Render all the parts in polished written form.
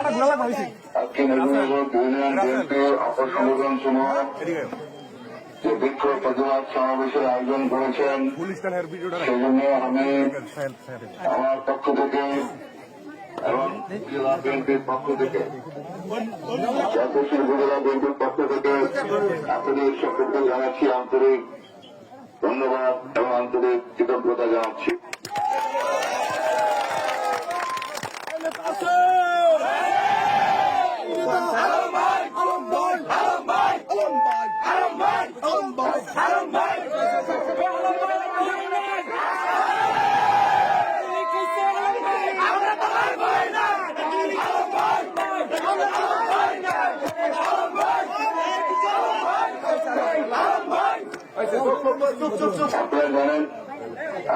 আজকে নবীনগর ইউনিয়ন বিএনপির অপর সংগঠন সমূহ যে বিক্ষোভ প্রতিবাদ সমাবেশের আয়োজন করেছেন সেজন্য আমি আমার পক্ষ থেকে এবং জেলা বিএনপির পক্ষ থেকে জাতীয় উপজেলা বিএনপির পক্ষ থেকে আপনাদের সকলকে জানাচ্ছি আন্তরিক ধন্যবাদ এবং আন্তরিক কৃতজ্ঞতা জানাচ্ছি।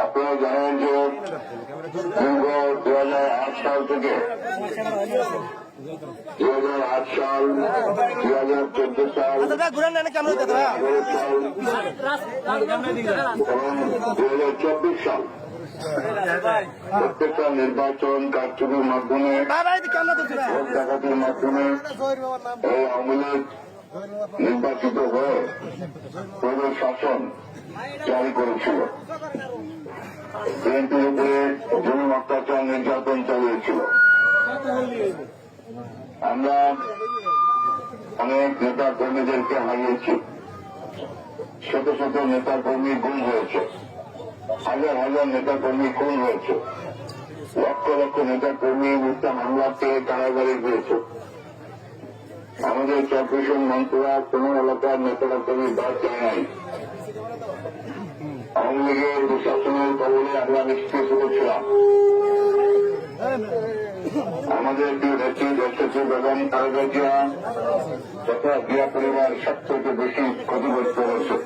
আপনারা জানেন যে দীর্ঘ 2008 সাল থেকে 2008 সাল 2014 সাল এবং 2024 সাল প্রত্যেকটা নির্বাচন কারচুপির মাধ্যমে ভোট ডাকাতির মাধ্যমে এই আওয়ামী লীগ নির্বাচিত হয়ে পৌর শাসন জারি করেছিল, বিএনপির উপরে জুলুম অত্যাচার নির্যাতন চালিয়েছিল। আমরা অনেক নেতা কর্মীদেরকে হারিয়েছি, শত শত নেতা কর্মী গুম হয়েছে, হাজার হাজার নেতা কর্মী খুন হয়েছে, লক্ষ লক্ষ নেতা কর্মী মিথ্যা মামলা পেয়ে কারাগারে গিয়েছে। আমাদের চরপেশন মন্ত্রীরা কোন এলাকার নেতারা কর্মী বাদ যায় নাই। আওয়ামী লীগের দুঃশাসনের কবলে আমরা নিষ্ক্রিয় ছিলাম। আমাদের নেত্রী দেশনেত্রী বেগম খালেদা জিয়া তথা জিয়া পরিবার সবথেকে বেশি ক্ষতিগ্রস্ত হয়েছে।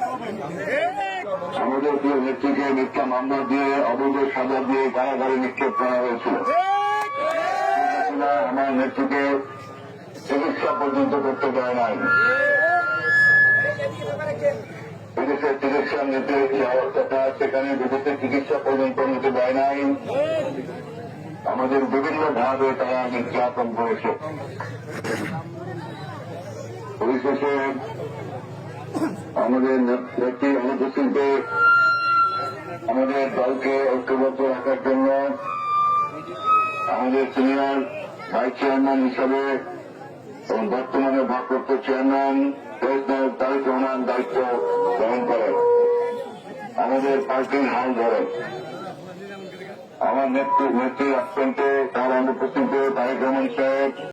আমাদের প্রিয় নেত্রীকে মিথ্যা মামলা দিয়ে অবৈধ সাজা দিয়ে কারাগারে নিক্ষেপ করা হয়েছিল। আমার নেত্রীকে চিকিৎসা পর্যন্ত করতে দেয় নাই। বিদেশে চিকিৎসা নিতে যে অবস্থাটা, সেখানে বিদেশে চিকিৎসা পর্যন্ত নিতে দেয় নাই। আমাদের বিভিন্ন ভাবে তারা নির্যাতন করেছে। পরিশেষে আমাদের নেত্রীর অনুপস্থিতিতে আমাদের দলকে ঐক্যবদ্ধ রাখার জন্য আমাদের সিনিয়র ভাইস চেয়ারম্যান হিসাবে এবং বর্তমানে ভারপ্রাপ্ত চেয়ারম্যান প্রেসিডেন্ট তারেক রহমান দায়িত্ব গ্রহণ করেন, আমাদের পার্টির হাল ধরেন। আমার নেত্রীর অ্যাবসেন্টে তার অনুপস্থিতিতে তারেক রহমান সাহেব